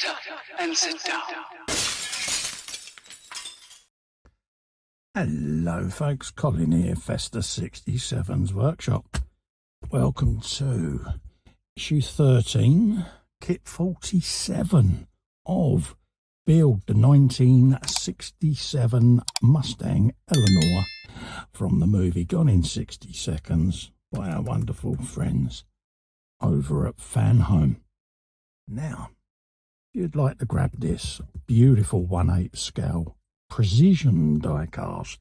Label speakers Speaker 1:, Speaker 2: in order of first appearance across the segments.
Speaker 1: Shut up and sit down.
Speaker 2: Hello folks, Colin here, Festa 67's Workshop. Welcome to issue 13, kit 47 of Build, the 1967 Mustang Eleanor from the movie Gone in 60 Seconds by our wonderful friends over at Fanhome. Now, if you'd like to grab this beautiful 1/8 scale precision diecast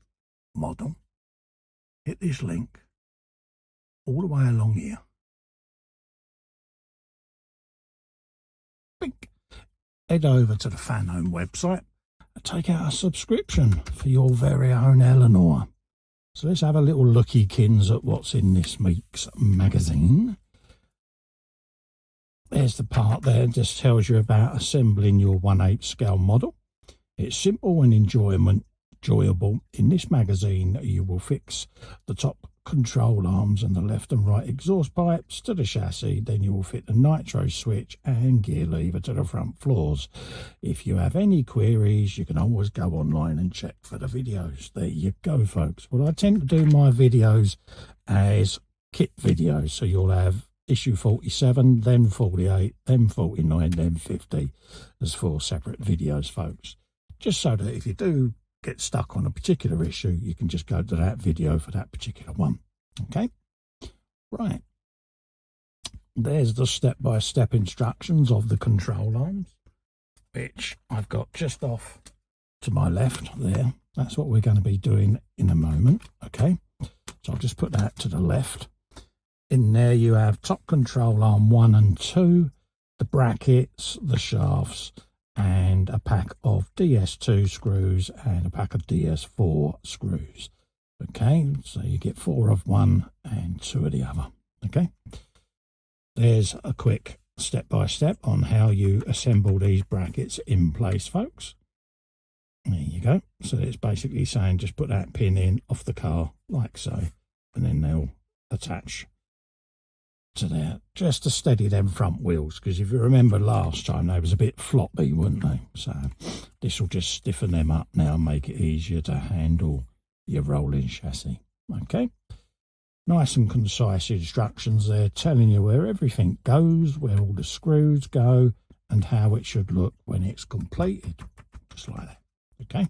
Speaker 2: model, hit this link all the way along here. Bink. Head over to the Fanhome website and take out a subscription for your very own Eleanor. So let's have a little looky-kins at what's in this week's magazine. There's the part there that just tells you about assembling your 1/8 scale model. It's simple and enjoyable. In this magazine, you will fix the top control arms and the left and right exhaust pipes to the chassis. Then you will fit the nitro switch and gear lever to the front floors. If you have any queries, you can always go online and check for the videos. There you go, folks. Well, I tend to do my videos as kit videos, so you'll have issue 47, then 48, then 49, then 50. There's 4 separate videos, folks. Just so that if you do get stuck on a particular issue, you can just go to that video for that particular one. Okay? Right. There's the step-by-step instructions of the control arms, which I've got just off to my left there. That's what we're going to be doing in a moment. Okay? So I'll just put that to the left. In there you have top control arm 1 and 2, the brackets, the shafts, and a pack of DS2 screws and a pack of DS4 screws. Okay, so you get 4 of one and 2 of the other. Okay, there's a quick step-by-step on how you assemble these brackets in place, folks. There you go. So it's basically saying just put that pin in off the car like so, and then they'll attach to there, just to steady them front wheels, because if you remember last time they was a bit floppy, weren't they? So this will just stiffen them up now and make it easier to handle your rolling chassis. Okay, nice and concise instructions there, telling you where everything goes, where all the screws go, and how it should look when it's completed, just like that. Okay,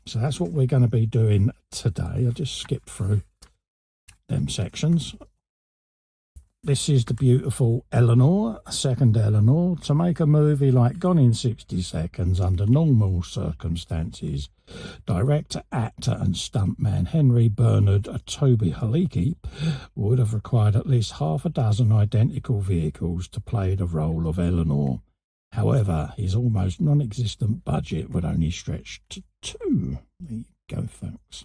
Speaker 2: so that's what we're going to be doing today. I'll just skip through them sections. This is the beautiful Eleanor, second Eleanor. To make a movie like Gone in 60 Seconds under normal circumstances, director, actor and stuntman Henry Bernard Toby Halicki would have required at least half a dozen identical vehicles to play the role of Eleanor. However, his almost non-existent budget would only stretch to 2. There you go, folks.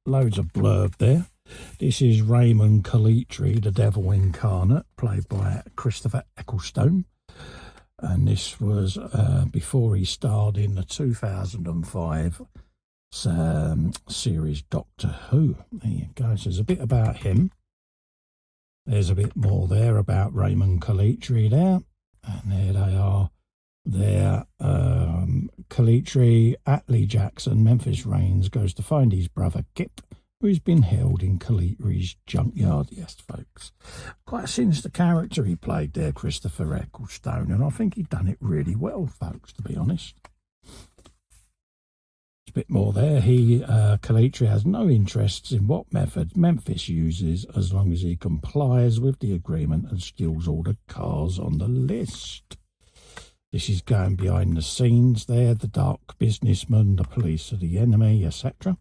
Speaker 2: Loads of blurb there. This is Raymond Calitri, the devil incarnate, played by Christopher Ecclestone. And this was before he starred in the 2005 series Doctor Who. There you go. So there's a bit about him. There's a bit more there about Raymond Calitri there. And there they are. There, Calitri, Atlee Jackson, Memphis Reigns goes to find his brother Kip, who's been held in Calitri's junkyard. Yes, folks. Quite a sinister character he played there, Christopher Ecclestone, and I think he'd done it really well, folks, to be honest. There's a bit more there. Calitri has no interests in what methods Memphis uses as long as he complies with the agreement and steals all the cars on the list. This is going behind the scenes there, the dark businessman, the police are the enemy, etc.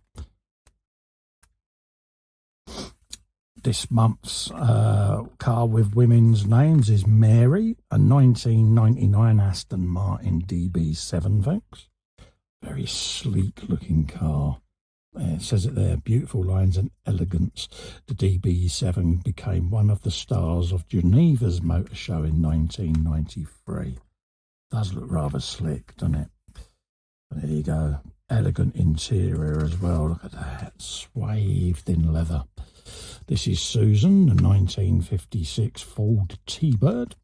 Speaker 2: This month's car with women's names is Mary, a 1999 Aston Martin DB7, folks. Very sleek looking car. It says it there, beautiful lines and elegance. The DB7 became one of the stars of Geneva's motor show in 1993. Does look rather slick, doesn't it? There you go. Elegant interior as well. Look at that. Swathed in leather. This is Susan, the 1956 Ford T-Bird.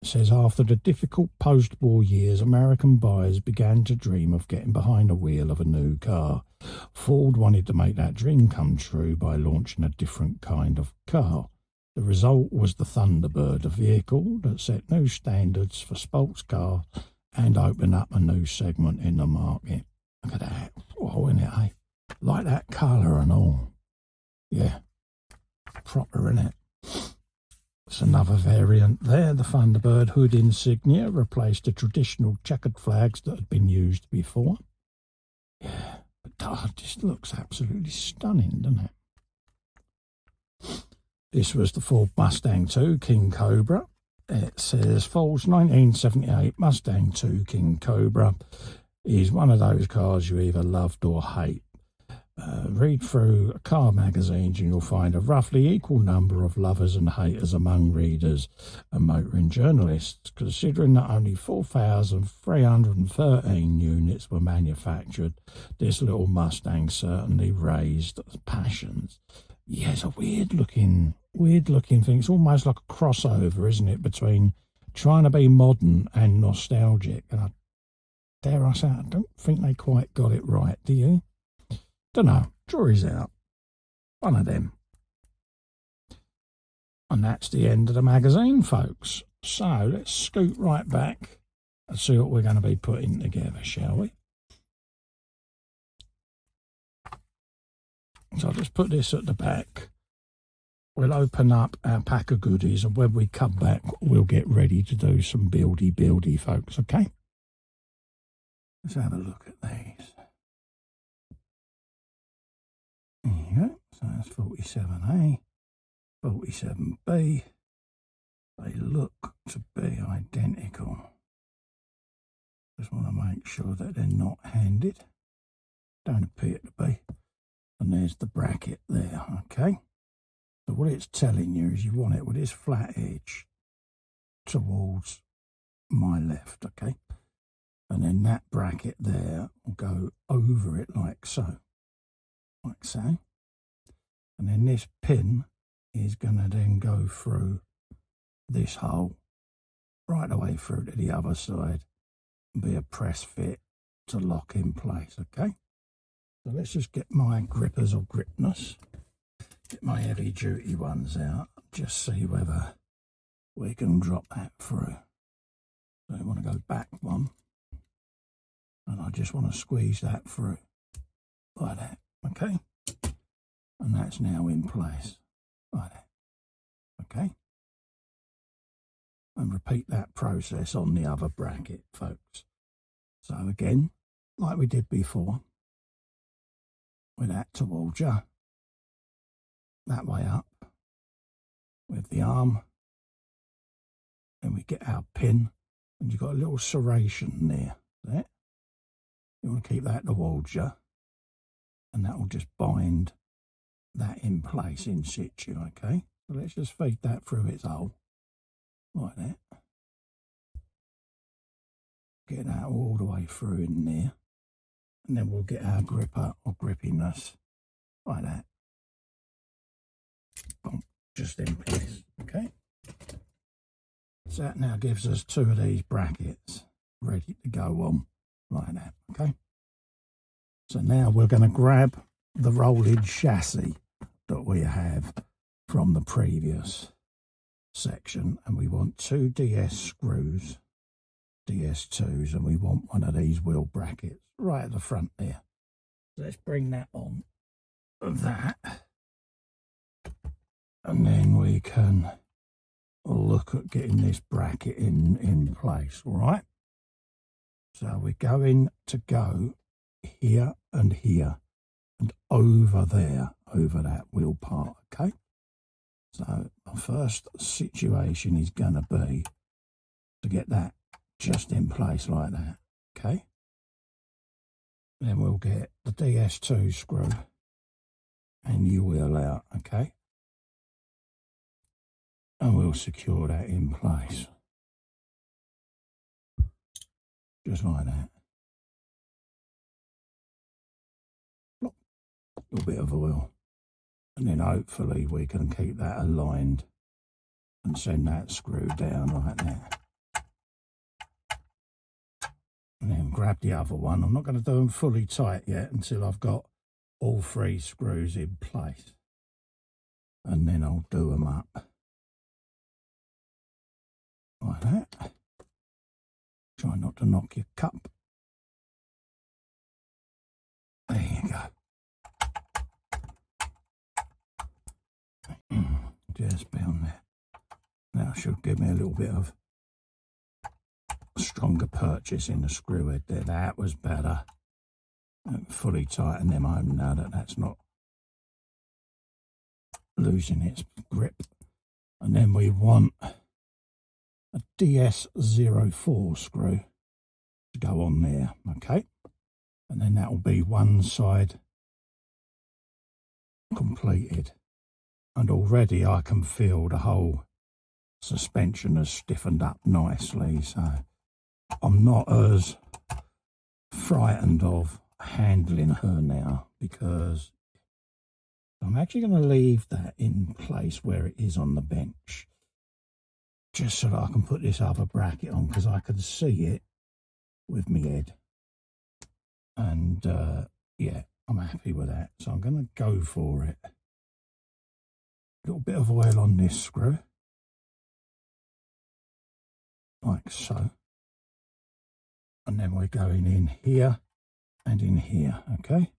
Speaker 2: It says, after the difficult post-war years, American buyers began to dream of getting behind the wheel of a new car. Ford wanted to make that dream come true by launching a different kind of car. The result was the Thunderbird, a vehicle that set new standards for sports cars and opened up a new segment in the market. Look at that. Wow, isn't it, eh? Like that colour and all. Yeah. Proper, innit? It's another variant there. The Thunderbird hood insignia replaced the traditional checkered flags that had been used before. Yeah, but it just looks absolutely stunning, doesn't it? This was the Ford Mustang 2 King Cobra. It says Ford's 1978 Mustang 2 King Cobra is one of those cars you either loved or hate. Read through car magazines and you'll find a roughly equal number of lovers and haters among readers and motoring journalists, considering that only 4,313 units were manufactured. This little Mustang certainly raised passions. Yeah, it's a weird looking thing. It's almost like a crossover, isn't it, between trying to be modern and nostalgic. And dare I say, I don't think they quite got it right, do you? Don't know. Jury's out. One of them. And that's the end of the magazine, folks. So let's scoot right back and see what we're going to be putting together, shall we? So I'll just put this at the back. We'll open up our pack of goodies, and when we come back, we'll get ready to do some buildy, folks, okay? Let's have a look at these. There you go. So that's 47A, 47B. They look to be identical. Just want to make sure that they're not handed. Don't appear to be. And there's the bracket there, okay? So what it's telling you is you want it with this flat edge towards my left, okay? And then that bracket there will go over it like so. Like so. And then this pin is going to then go through this hole right away through to the other side and be a press fit to lock in place, okay? So let's just get my grippers or gripness, get my heavy duty ones out, just see whether we can drop that through. So I want to go back one, and I just want to squeeze that through like that, okay? And that's now in place like that, okay? And repeat that process on the other bracket, folks. So again, like we did before, with that towards you, that way up, with the arm, and we get our pin, and you've got a little serration there. You want to keep that towards you, and that will just bind that in place in situ, okay? So let's just feed that through its hole, like that. Get that all the way through in there, and then we'll get our gripper or grippiness, like that. Boom, just in place, okay? So that now gives us two of these brackets ready to go on, like that, okay? So now we're going to grab the rolling chassis that we have from the previous section, and we want two DS screws, DS2s, and we want one of these wheel brackets right at the front there. So let's bring that on that, and then we can look at getting this bracket in place, all right? So we're going to go here and here and over there, over that wheel part, okay? So the first situation is going to be to get that just in place like that, okay? Then we'll get the DS2 screw and you wheel out, okay? And we'll secure that in place. Just like that. A little bit of oil. And then hopefully we can keep that aligned and send that screw down like that. And then grab the other one. I'm not going to do them fully tight yet until I've got all 3 screws in place. And then I'll do them up like that. Try not to knock your cup. There you go. Just be on there. That should give me a little bit of stronger purchase in the screw head there. That was better. Fully tighten them home now that that's not losing its grip. And then we want a DS04 screw to go on there, okay? And then that will be one side completed. And already I can feel the whole suspension has stiffened up nicely, so I'm not as frightened of handling her now, because I'm actually going to leave that in place where it is on the bench, just so that I can put this other bracket on, because I can see it with my head. And yeah, I'm happy with that, so I'm going to go for it. A little bit of oil on this screw, like so. And then we're going in here and in here, okay?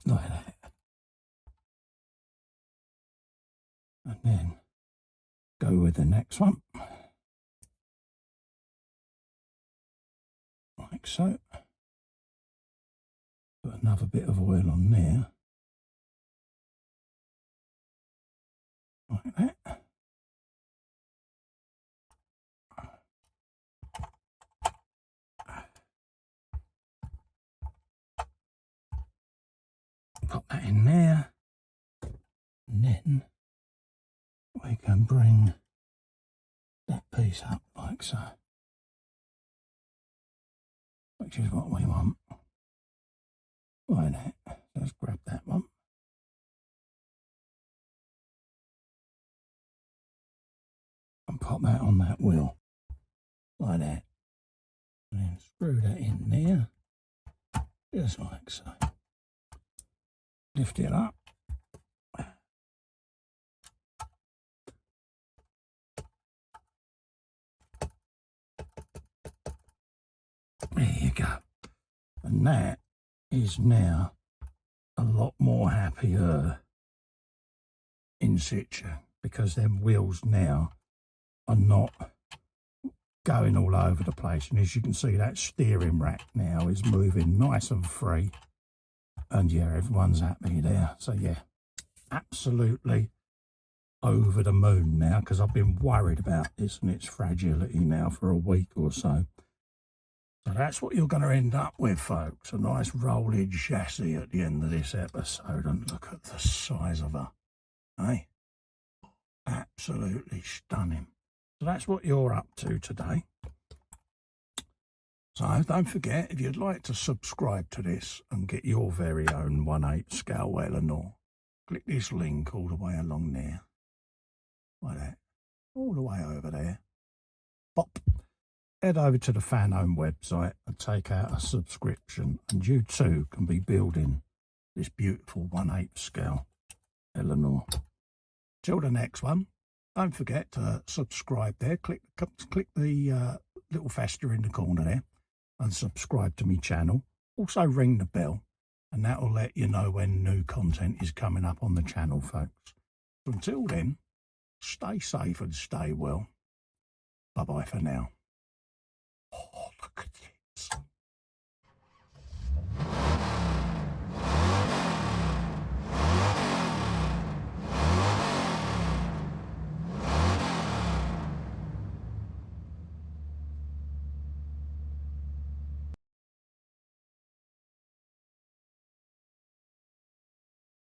Speaker 2: Like that. And then go with the next one. Like so. Put another bit of oil on there. Like that. Pop that in there. And then we can bring that piece up like so. Which is what we want. Like that. Let's grab that one. And pop that on that wheel. Like that. And then screw that in there. Just like so. Lift it up. There you go. And that is now a lot more happier in situ, because them wheels now are not going all over the place. And as you can see, that steering rack now is moving nice and free. And yeah, everyone's happy there. So yeah, absolutely over the moon now, because I've been worried about this and its fragility now for a week or so. So that's what you're going to end up with, folks. A nice rolling chassis at the end of this episode. And look at the size of her. Hey? Absolutely stunning. So that's what you're up to today. So don't forget, if you'd like to subscribe to this and get your very own 1/8 scale Eleanor, click this link all the way along there. Like that. All the way over there. Pop. Head over to the Fanhome website and take out a subscription, and you too can be building this beautiful 1/8 scale Eleanor. Till the next one, don't forget to subscribe there. Click the little fester in the corner there and subscribe to my channel. Also ring the bell, and that will let you know when new content is coming up on the channel, folks. So until then, stay safe and stay well. Bye-bye for now. Oh, look at this.